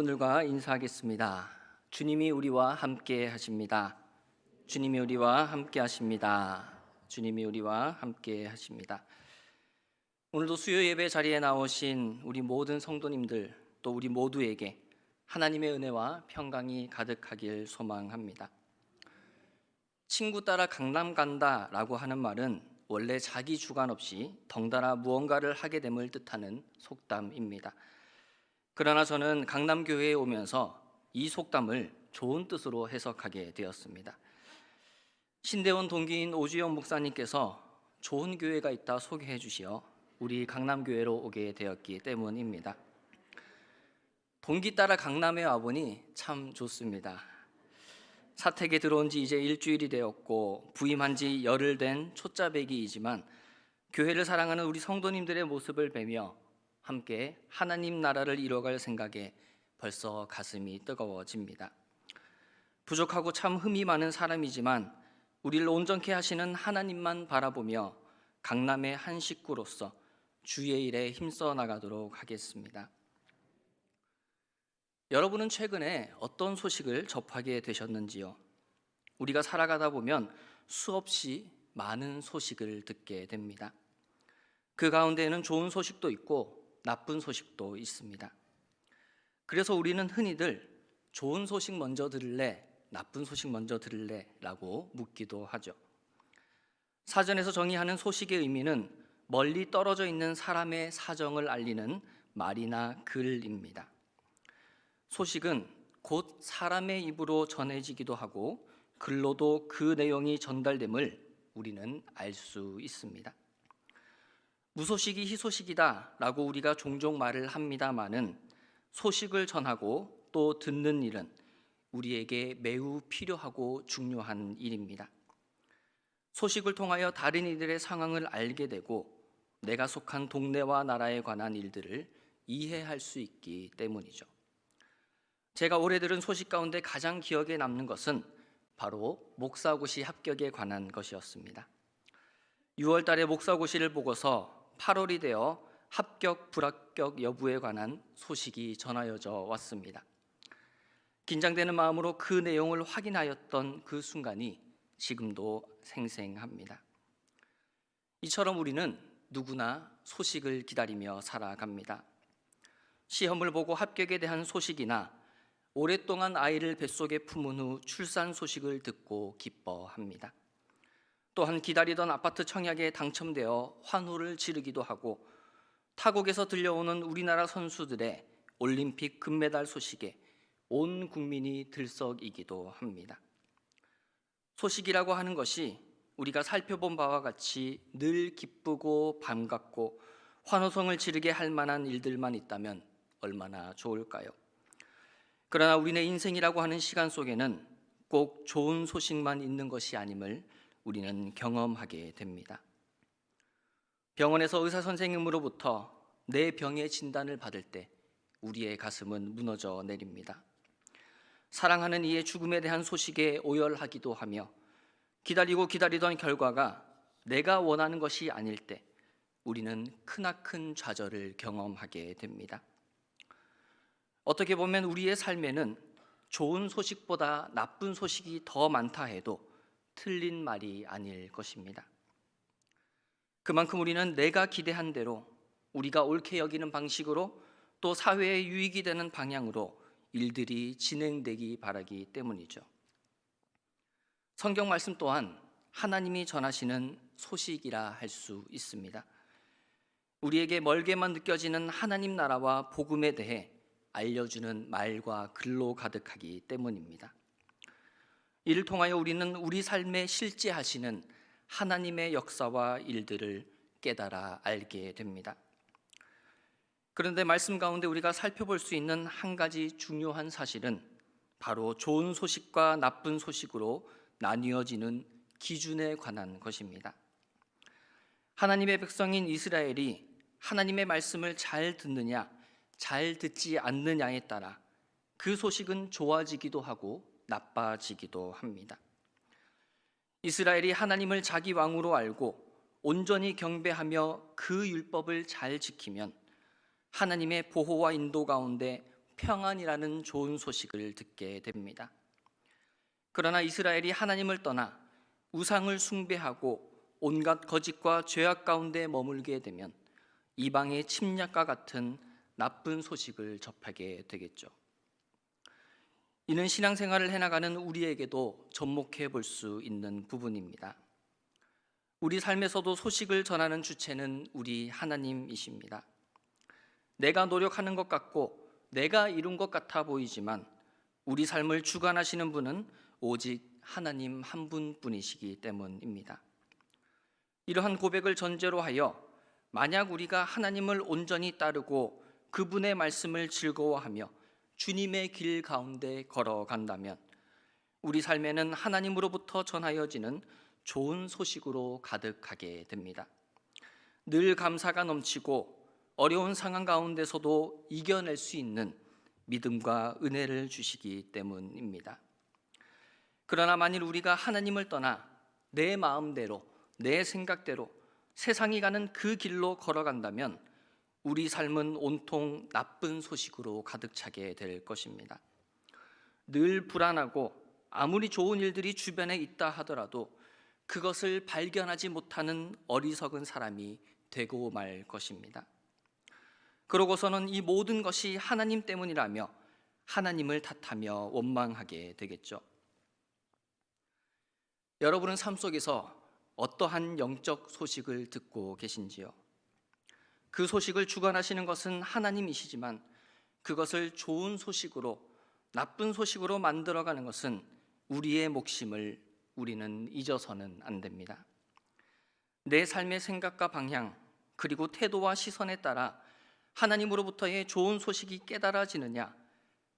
오늘과 인사하겠습니다. 주님이 우리와 함께 하십니다. 주님이 우리와 함께 하십니다. 주님이 우리와 함께 하십니다. 오늘도 수요 예배 자리에 나오신 우리 모든 성도님들, 또 우리 모두에게 하나님의 은혜와 평강이 가득하길 소망합니다. 친구 따라 강남 간다라고 하는 말은 원래 자기 주관 없이 덩달아 무언가를 하게 됨을 뜻하는 속담입니다. 그러나 저는 강남교회에 오면서 이 속담을 좋은 뜻으로 해석하게 되었습니다. 신대원 동기인 오주영 목사님께서 좋은 교회가 있다 소개해 주시어 우리 강남교회로 오게 되었기 때문입니다. 동기 따라 강남에 와보니 참 좋습니다. 사택에 들어온 지 이제 일주일이 되었고 부임한 지 열흘 된 초짜배기이지만 교회를 사랑하는 우리 성도님들의 모습을 뵈며 함께 하나님 나라를 이뤄갈 생각에 벌써 가슴이 뜨거워집니다. 부족하고 참 흠이 많은 사람이지만 우리를 온전케 하시는 하나님만 바라보며 강남의 한 식구로서 주의 일에 힘써 나가도록 하겠습니다. 여러분은 최근에 어떤 소식을 접하게 되셨는지요? 우리가 살아가다 보면 수없이 많은 소식을 듣게 됩니다. 그 가운데에는 좋은 소식도 있고 나쁜 소식도 있습니다. 그래서 우리는 흔히들 좋은 소식 먼저 들을래, 나쁜 소식 먼저 들을래 라고 묻기도 하죠. 사전에서 정의하는 소식의 의미는 멀리 떨어져 있는 사람의 사정을 알리는 말이나 글입니다. 소식은 곧 사람의 입으로 전해지기도 하고 글로도 그 내용이 전달됨을 우리는 알 수 있습니다. 무소식이 희소식이다 라고 우리가 종종 말을 합니다마는 소식을 전하고 또 듣는 일은 우리에게 매우 필요하고 중요한 일입니다. 소식을 통하여 다른 이들의 상황을 알게 되고 내가 속한 동네와 나라에 관한 일들을 이해할 수 있기 때문이죠. 제가 올해 들은 소식 가운데 가장 기억에 남는 것은 바로 목사고시 합격에 관한 것이었습니다. 6월 달에 목사고시를 보고서 8월이 되어 합격, 불합격 여부에 관한 소식이 전하여져 왔습니다. 긴장되는 마음으로 그 내용을 확인하였던 그 순간이 지금도 생생합니다. 이처럼 우리는 누구나 소식을 기다리며 살아갑니다. 시험을 보고 합격에 대한 소식이나 오랫동안 아이를 뱃속에 품은 후 출산 소식을 듣고 기뻐합니다. 또한 기다리던 아파트 청약에 당첨되어 환호를 지르기도 하고 타국에서 들려오는 우리나라 선수들의 올림픽 금메달 소식에 온 국민이 들썩이기도 합니다. 소식이라고 하는 것이 우리가 살펴본 바와 같이 늘 기쁘고 반갑고 환호성을 지르게 할 만한 일들만 있다면 얼마나 좋을까요? 그러나 우리네 인생이라고 하는 시간 속에는 꼭 좋은 소식만 있는 것이 아님을 우리는 경험하게 됩니다. 병원에서 의사 선생님으로부터 내 병의 진단을 받을 때 우리의 가슴은 무너져 내립니다. 사랑하는 이의 죽음에 대한 소식에 오열하기도 하며 기다리던 결과가 내가 원하는 것이 아닐 때 우리는 크나큰 좌절을 경험하게 됩니다. 어떻게 보면 우리의 삶에는 좋은 소식보다 나쁜 소식이 더 많다 해도 틀린 말이 아닐 것입니다. 그만큼 우리는 내가 기대한 대로 우리가 옳게 여기는 방식으로 또 사회에 유익이 되는 방향으로 일들이 진행되기 바라기 때문이죠. 성경 말씀 또한 하나님이 전하시는 소식이라 할 수 있습니다. 우리에게 멀게만 느껴지는 하나님 나라와 복음에 대해 알려주는 말과 글로 가득하기 때문입니다. 이를 통하여 우리는 우리 삶에 실제하시는 하나님의 역사와 일들을 깨달아 알게 됩니다. 그런데 말씀 가운데 우리가 살펴볼 수 있는 한 가지 중요한 사실은 바로 좋은 소식과 나쁜 소식으로 나뉘어지는 기준에 관한 것입니다. 하나님의 백성인 이스라엘이 하나님의 말씀을 잘 듣느냐, 잘 듣지 않느냐에 따라 그 소식은 좋아지기도 하고 나빠지기도 합니다. 이스라엘이 하나님을 자기 왕으로 알고 온전히 경배하며 그 율법을 잘 지키면 하나님의 보호와 인도 가운데 평안이라는 좋은 소식을 듣게 됩니다. 그러나 이스라엘이 하나님을 떠나 우상을 숭배하고 온갖 거짓과 죄악 가운데 머물게 되면 이방의 침략과 같은 나쁜 소식을 접하게 되겠죠. 이는 신앙생활을 해나가는 우리에게도 접목해 볼 수 있는 부분입니다. 우리 삶에서도 소식을 전하는 주체는 우리 하나님이십니다. 내가 노력하는 것 같고 내가 이룬 것 같아 보이지만 우리 삶을 주관하시는 분은 오직 하나님 한 분뿐이시기 때문입니다. 이러한 고백을 전제로 하여 만약 우리가 하나님을 온전히 따르고 그분의 말씀을 즐거워하며 주님의 길 가운데 걸어간다면 우리 삶에는 하나님으로부터 전하여지는 좋은 소식으로 가득하게 됩니다. 늘 감사가 넘치고 어려운 상황 가운데서도 이겨낼 수 있는 믿음과 은혜를 주시기 때문입니다. 그러나 만일 우리가 하나님을 떠나 내 마음대로, 내 생각대로 세상이 가는 그 길로 걸어간다면 우리 삶은 온통 나쁜 소식으로 가득 차게 될 것입니다. 늘 불안하고 아무리 좋은 일들이 주변에 있다 하더라도 그것을 발견하지 못하는 어리석은 사람이 되고 말 것입니다. 그러고서는 이 모든 것이 하나님 때문이라며 하나님을 탓하며 원망하게 되겠죠. 여러분은 삶 속에서 어떠한 영적 소식을 듣고 계신지요? 그 소식을 주관하시는 것은 하나님이시지만 그것을 좋은 소식으로, 나쁜 소식으로 만들어가는 것은 우리의 몫임을 우리는 잊어서는 안 됩니다. 내 삶의 생각과 방향 그리고 태도와 시선에 따라 하나님으로부터의 좋은 소식이 깨달아지느냐,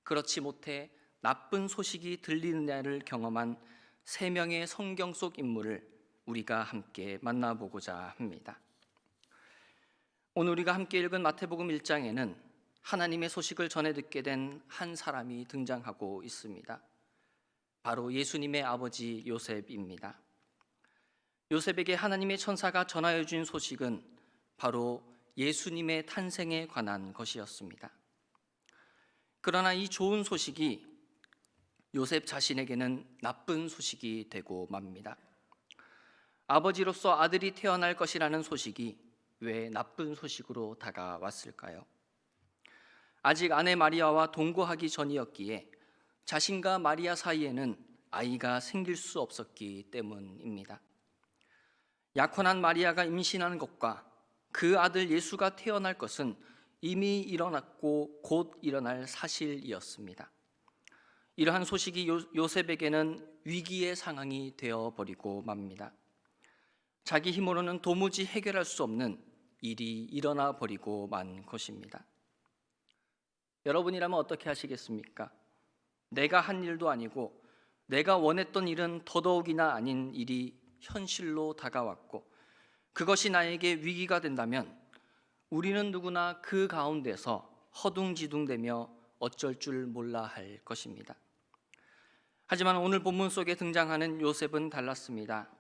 그렇지 못해 나쁜 소식이 들리느냐를 경험한 세 명의 성경 속 인물을 우리가 함께 만나보고자 합니다. 오늘 우리가 함께 읽은 마태복음 1장에는 하나님의 소식을 전해 듣게 된 한 사람이 등장하고 있습니다. 바로 예수님의 아버지 요셉입니다. 요셉에게 하나님의 천사가 전하여 준 소식은 바로 예수님의 탄생에 관한 것이었습니다. 그러나 이 좋은 소식이 요셉 자신에게는 나쁜 소식이 되고 맙니다. 아버지로서 아들이 태어날 것이라는 소식이 왜 나쁜 소식으로 다가왔을까요? 아직 아내 마리아와 동거하기 전이었기에 자신과 마리아 사이에는 아이가 생길 수 없었기 때문입니다. 약혼한 마리아가 임신한 것과 그 아들 예수가 태어날 것은 이미 일어났고 곧 일어날 사실이었습니다. 이러한 소식이 요셉에게는 위기의 상황이 되어버리고 맙니다. 자기 힘으로는 도무지 해결할 수 없는 일이 일어나 버리고 만 것입니다. 여러분이라면 어떻게 하시겠습니까? 내가 한 일도 아니고 내가 원했던 일은 더더욱이나 아닌 일이 현실로 다가왔고 그것이 나에게 위기가 된다면 우리는 누구나 그 가운데서 허둥지둥대며 어쩔 줄 몰라 할 것입니다. 하지만 오늘 본문 속에 등장하는 요셉은 달랐습니다.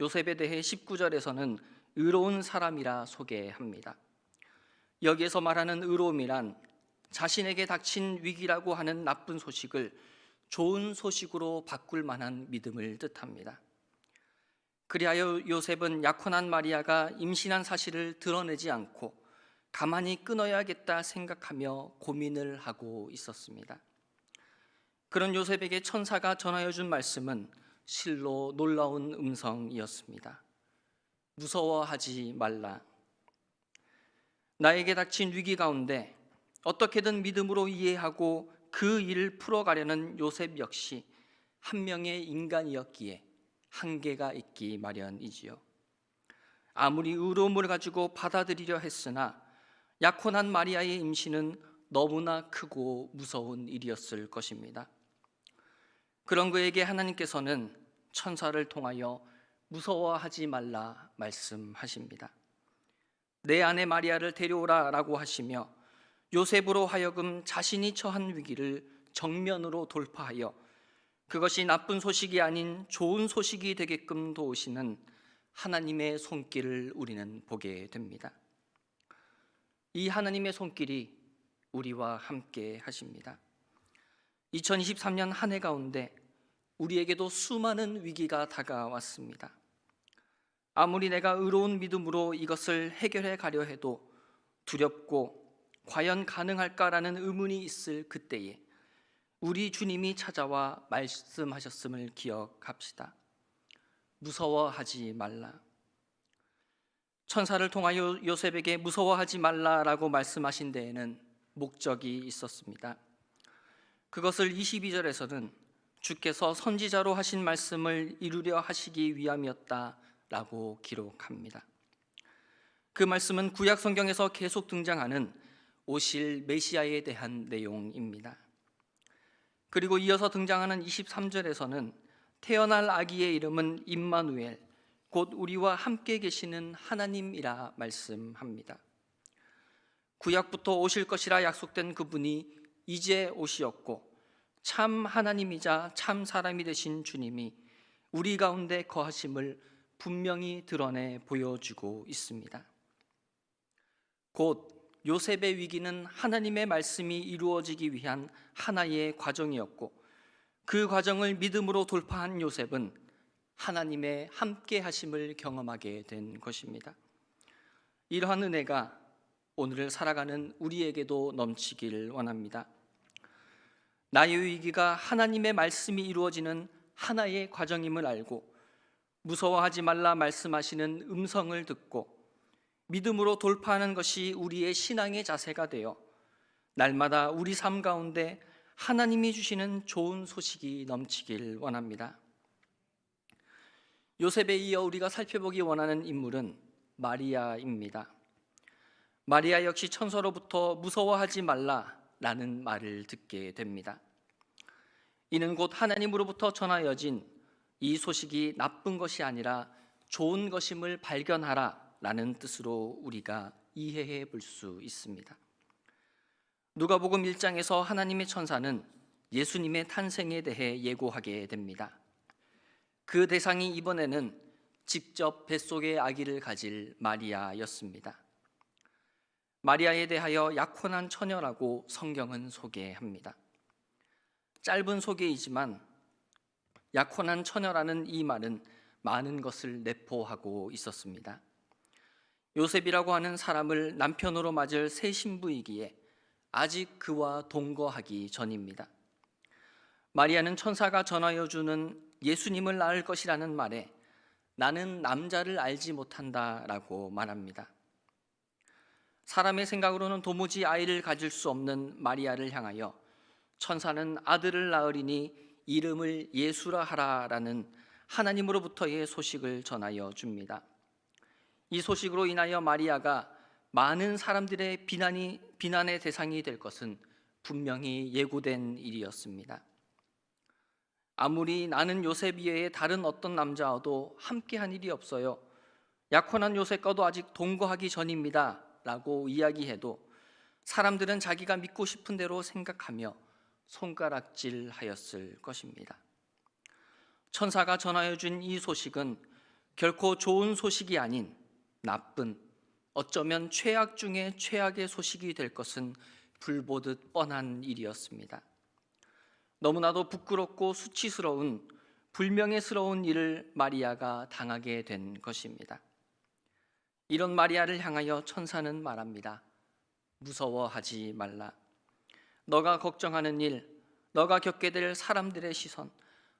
요셉에 대해 19절에서는 의로운 사람이라 소개합니다. 여기에서 말하는 의로움이란 자신에게 닥친 위기라고 하는 나쁜 소식을 좋은 소식으로 바꿀 만한 믿음을 뜻합니다. 그리하여 요셉은 약혼한 마리아가 임신한 사실을 드러내지 않고 가만히 끊어야겠다 생각하며 고민을 하고 있었습니다. 그런 요셉에게 천사가 전하여 준 말씀은 실로 놀라운 음성이었습니다. 무서워하지 말라. 나에게 닥친 위기 가운데 어떻게든 믿음으로 이해하고 그 일을 풀어가려는 요셉 역시 한 명의 인간이었기에 한계가 있기 마련이지요. 아무리 의로움을 가지고 받아들이려 했으나 약혼한 마리아의 임신은 너무나 크고 무서운 일이었을 것입니다. 그런 그에게 하나님께서는 천사를 통하여 무서워하지 말라 말씀하십니다. 내 아내 마리아를 데려오라라고 하시며 요셉으로 하여금 자신이 처한 위기를 정면으로 돌파하여 그것이 나쁜 소식이 아닌 좋은 소식이 되게끔 도우시는 하나님의 손길을 우리는 보게 됩니다. 이 하나님의 손길이 우리와 함께 하십니다. 2023년 한 해 가운데 우리에게도 수많은 위기가 다가왔습니다. 아무리 내가 의로운 믿음으로 이것을 해결해 가려 해도 두렵고 과연 가능할까라는 의문이 있을 그때에 우리 주님이 찾아와 말씀하셨음을 기억합시다. 무서워하지 말라. 천사를 통하여 요셉에게 무서워하지 말라라고 말씀하신 데에는 목적이 있었습니다. 그것을 22절에서는 주께서 선지자로 하신 말씀을 이루려 하시기 위함이었다라고 기록합니다. 그 말씀은 구약 성경에서 계속 등장하는 오실 메시아에 대한 내용입니다. 그리고 이어서 등장하는 23절에서는 태어날 아기의 이름은 임마누엘, 곧 우리와 함께 계시는 하나님이라 말씀합니다. 구약부터 오실 것이라 약속된 그분이 이제 오시었고 참 하나님이자 참 사람이 되신 주님이 우리 가운데 거하심을 분명히 드러내 보여주고 있습니다. 곧 요셉의 위기는 하나님의 말씀이 이루어지기 위한 하나의 과정이었고 그 과정을 믿음으로 돌파한 요셉은 하나님의 함께 하심을 경험하게 된 것입니다. 이러한 은혜가 오늘을 살아가는 우리에게도 넘치길 원합니다. 나의 위기가 하나님의 말씀이 이루어지는 하나의 과정임을 알고 무서워하지 말라 말씀하시는 음성을 듣고 믿음으로 돌파하는 것이 우리의 신앙의 자세가 되어 날마다 우리 삶 가운데 하나님이 주시는 좋은 소식이 넘치길 원합니다. 요셉에 이어 우리가 살펴보기 원하는 인물은 마리아입니다. 마리아 역시 천사로부터 무서워하지 말라라는 말을 듣게 됩니다. 이는 곧 하나님으로부터 전하여진 이 소식이 나쁜 것이 아니라 좋은 것임을 발견하라라는 뜻으로 우리가 이해해 볼 수 있습니다. 누가복음 1장에서 하나님의 천사는 예수님의 탄생에 대해 예고하게 됩니다. 그 대상이 이번에는 직접 뱃속에 아기를 가질 마리아였습니다. 마리아에 대하여 약혼한 처녀라고 성경은 소개합니다. 짧은 소개이지만 약혼한 처녀라는 이 말은 많은 것을 내포하고 있었습니다. 요셉이라고 하는 사람을 남편으로 맞을 새 신부이기에 아직 그와 동거하기 전입니다. 마리아는 천사가 전하여 주는 예수님을 낳을 것이라는 말에 나는 남자를 알지 못한다라고 말합니다. 사람의 생각으로는 도무지 아이를 가질 수 없는 마리아를 향하여 천사는 아들을 낳으리니 이름을 예수라 하라라는 하나님으로부터의 소식을 전하여 줍니다. 이 소식으로 인하여 마리아가 많은 사람들의 비난의 대상이 될 것은 분명히 예고된 일이었습니다. 아무리 나는 요셉 이외에 다른 어떤 남자와도 함께한 일이 없어요, 약혼한 요셉과도 아직 동거하기 전입니다 라고 이야기해도 사람들은 자기가 믿고 싶은 대로 생각하며 손가락질하였을 것입니다. 천사가 전하여 준 이 소식은 결코 좋은 소식이 아닌 나쁜, 어쩌면 최악 중에 최악의 소식이 될 것은 불보듯 뻔한 일이었습니다. 너무나도 부끄럽고 수치스러운 불명예스러운 일을 마리아가 당하게 된 것입니다. 이런 마리아를 향하여 천사는 말합니다. 무서워하지 말라. 너가 걱정하는 일, 너가 겪게 될 사람들의 시선,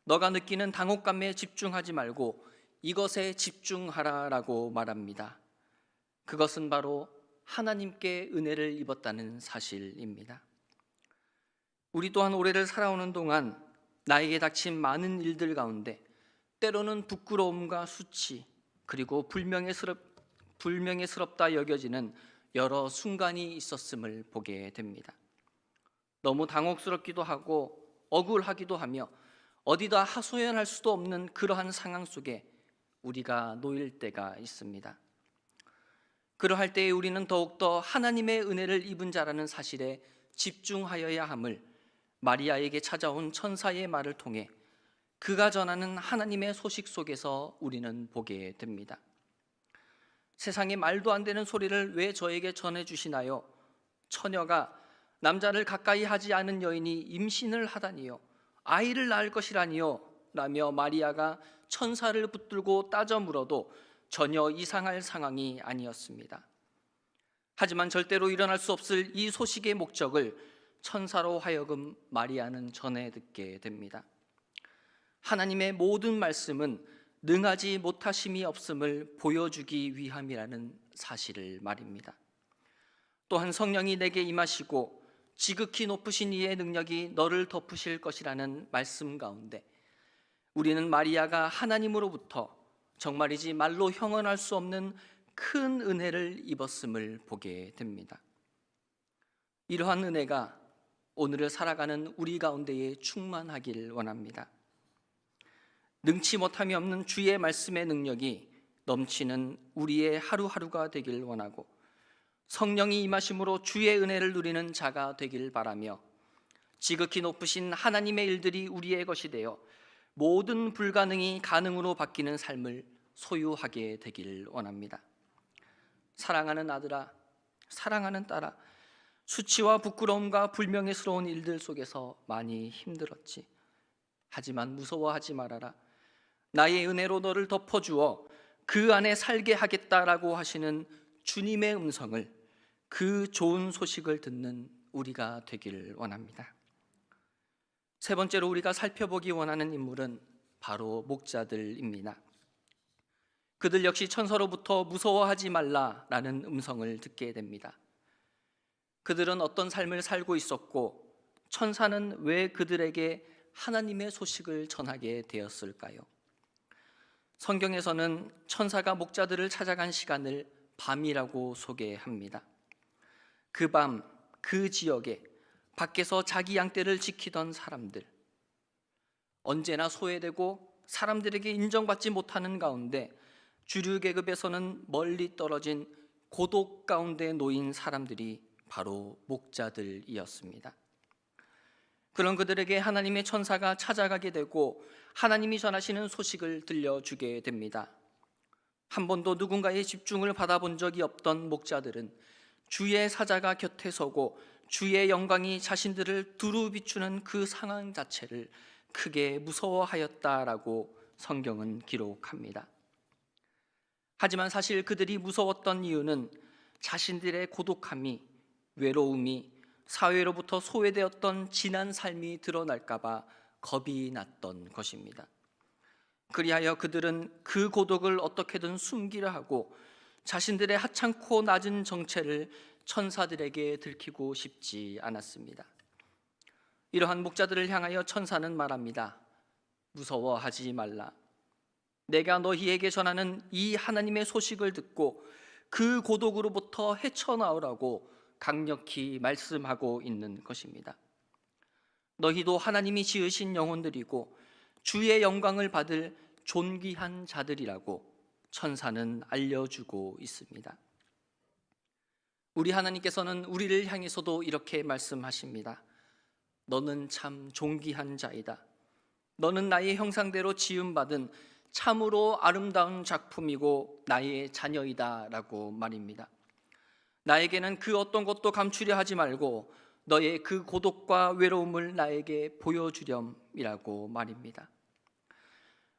너가 느끼는 당혹감에 집중하지 말고 이것에 집중하라라고 말합니다. 그것은 바로 하나님께 은혜를 입었다는 사실입니다. 우리 또한 올해를 살아오는 동안 나에게 닥친 많은 일들 가운데 때로는 부끄러움과 수치, 그리고 불명예스럽다 여겨지는 여러 순간이 있었음을 보게 됩니다. 너무 당혹스럽기도 하고 억울하기도 하며 어디다 하소연할 수도 없는 그러한 상황 속에 우리가 놓일 때가 있습니다. 그러할 때에 우리는 더욱더 하나님의 은혜를 입은 자라는 사실에 집중하여야 함을 마리아에게 찾아온 천사의 말을 통해 그가 전하는 하나님의 소식 속에서 우리는 보게 됩니다. 세상에 말도 안 되는 소리를 왜 저에게 전해주시나요? 처녀가 남자를 가까이 하지 않은 여인이 임신을 하다니요, 아이를 낳을 것이라니요 라며 마리아가 천사를 붙들고 따져 물어도 전혀 이상할 상황이 아니었습니다. 하지만 절대로 일어날 수 없을 이 소식의 목적을 천사로 하여금 마리아는 전해 듣게 됩니다. 하나님의 모든 말씀은 능하지 못하심이 없음을 보여주기 위함이라는 사실을 말입니다. 또한 성령이 내게 임하시고 지극히 높으신 이의 능력이 너를 덮으실 것이라는 말씀 가운데 우리는 마리아가 하나님으로부터 정말이지 말로 형언할 수 없는 큰 은혜를 입었음을 보게 됩니다. 이러한 은혜가 오늘을 살아가는 우리 가운데에 충만하길 원합니다. 능치 못함이 없는 주의 말씀의 능력이 넘치는 우리의 하루하루가 되길 원하고, 성령이 임하심으로 주의 은혜를 누리는 자가 되길 바라며, 지극히 높으신 하나님의 일들이 우리의 것이 되어 모든 불가능이 가능으로 바뀌는 삶을 소유하게 되길 원합니다. 사랑하는 아들아, 사랑하는 딸아, 수치와 부끄러움과 불명예스러운 일들 속에서 많이 힘들었지. 하지만 무서워하지 말아라. 나의 은혜로 너를 덮어주어 그 안에 살게 하겠다라고 하시는 주님의 음성을, 그 좋은 소식을 듣는 우리가 되길 원합니다. 세 번째로 우리가 살펴보기 원하는 인물은 바로 목자들입니다. 그들 역시 천사로부터 무서워하지 말라라는 음성을 듣게 됩니다. 그들은 어떤 삶을 살고 있었고, 천사는 왜 그들에게 하나님의 소식을 전하게 되었을까요? 성경에서는 천사가 목자들을 찾아간 시간을 밤이라고 소개합니다. 그 밤, 그 지역에 밖에서 자기 양떼를 지키던 사람들, 언제나 소외되고 사람들에게 인정받지 못하는 가운데 주류 계급에서는 멀리 떨어진 고독 가운데 놓인 사람들이 바로 목자들이었습니다. 그런 그들에게 하나님의 천사가 찾아가게 되고 하나님이 전하시는 소식을 들려주게 됩니다. 한 번도 누군가의 집중을 받아본 적이 없던 목자들은 주의 사자가 곁에 서고 주의 영광이 자신들을 두루 비추는 그 상황 자체를 크게 무서워하였다라고 성경은 기록합니다. 하지만 사실 그들이 무서웠던 이유는 자신들의 고독함이, 외로움이, 사회로부터 소외되었던 지난 삶이 드러날까 봐 겁이 났던 것입니다. 그리하여 그들은 그 고독을 어떻게든 숨기려 하고 자신들의 하찮고 낮은 정체를 천사들에게 들키고 싶지 않았습니다. 이러한 목자들을 향하여 천사는 말합니다. 무서워하지 말라. 내가 너희에게 전하는 이 하나님의 소식을 듣고 그 고독으로부터 헤쳐나오라고 강력히 말씀하고 있는 것입니다. 너희도 하나님이 지으신 영혼들이고 주의 영광을 받을 존귀한 자들이라고 천사는 알려주고 있습니다. 우리 하나님께서는 우리를 향해서도 이렇게 말씀하십니다. 너는 참 존귀한 자이다. 너는 나의 형상대로 지음받은 참으로 아름다운 작품이고 나의 자녀이다 라고 말입니다. 나에게는 그 어떤 것도 감추려 하지 말고 너의 그 고독과 외로움을 나에게 보여주렴이라고 말입니다.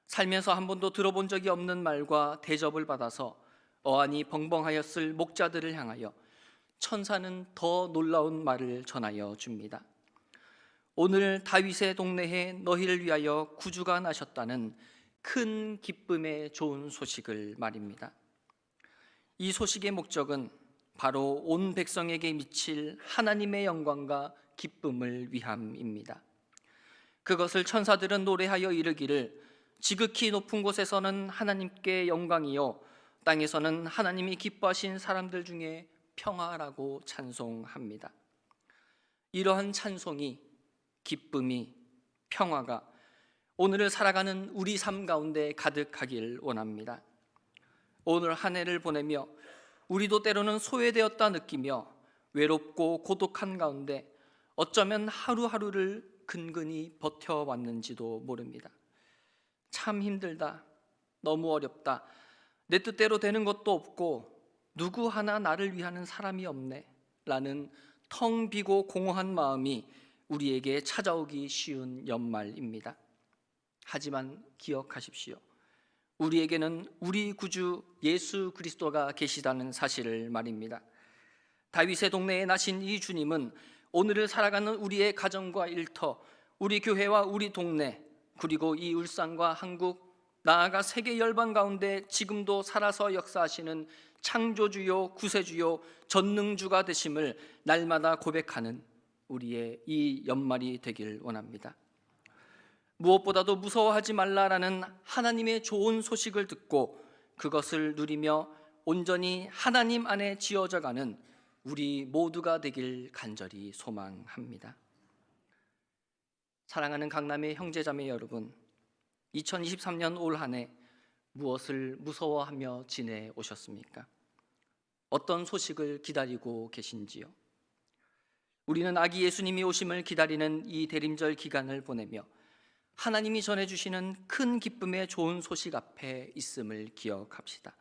살면서 한 번도 들어본 적이 없는 말과 대접을 받아서 어안이 벙벙하였을 목자들을 향하여 천사는 더 놀라운 말을 전하여 줍니다. 오늘 다윗의 동네에 너희를 위하여 구주가 나셨다는 큰 기쁨의 좋은 소식을 말입니다. 이 소식의 목적은 바로 온 백성에게 미칠 하나님의 영광과 기쁨을 위함입니다. 그것을 천사들은 노래하여 이르기를 지극히 높은 곳에서는 하나님께 영광이요 땅에서는 하나님이 기뻐하신 사람들 중에 평화라고 찬송합니다. 이러한 찬송이, 기쁨이, 평화가 오늘을 살아가는 우리 삶 가운데 가득하길 원합니다. 오늘 한 해를 보내며 우리도 때로는 소외되었다 느끼며 외롭고 고독한 가운데 어쩌면 하루하루를 근근히 버텨왔는지도 모릅니다. 참 힘들다, 너무 어렵다, 내 뜻대로 되는 것도 없고 누구 하나 나를 위하는 사람이 없네 라는 텅 비고 공허한 마음이 우리에게 찾아오기 쉬운 연말입니다. 하지만 기억하십시오. 우리에게는 우리 구주 예수 그리스도가 계시다는 사실을 말입니다. 다윗의 동네에 나신 이 주님은 오늘을 살아가는 우리의 가정과 일터, 우리 교회와 우리 동네, 그리고 이 울산과 한국, 나아가 세계 열방 가운데 지금도 살아서 역사하시는 창조주요, 구세주요, 전능주가 되심을 날마다 고백하는 우리의 이 연말이 되길 원합니다. 무엇보다도 무서워하지 말라라는 하나님의 좋은 소식을 듣고 그것을 누리며 온전히 하나님 안에 지어져가는 우리 모두가 되길 간절히 소망합니다. 사랑하는 강남의 형제자매 여러분, 2023년 올 한 해 무엇을 무서워하며 지내오셨습니까? 어떤 소식을 기다리고 계신지요? 우리는 아기 예수님이 오심을 기다리는 이 대림절 기간을 보내며 하나님이 전해주시는 큰 기쁨의 좋은 소식 앞에 있음을 기억합시다.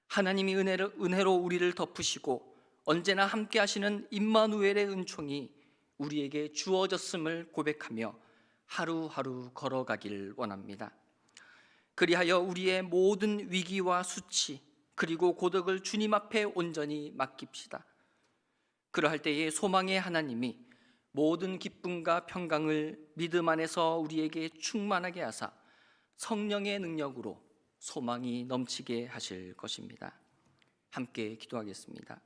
하나님이 은혜로 우리를 덮으시고 언제나 함께 하시는 임마누엘의 은총이 우리에게 주어졌음을 고백하며 하루하루 걸어가길 원합니다. 그리하여 우리의 모든 위기와 수치 그리고 고독을 주님 앞에 온전히 맡깁시다. 그러할 때에 소망의 하나님이 모든 기쁨과 평강을 믿음 안에서 우리에게 충만하게 하사 성령의 능력으로 소망이 넘치게 하실 것입니다. 함께 기도하겠습니다.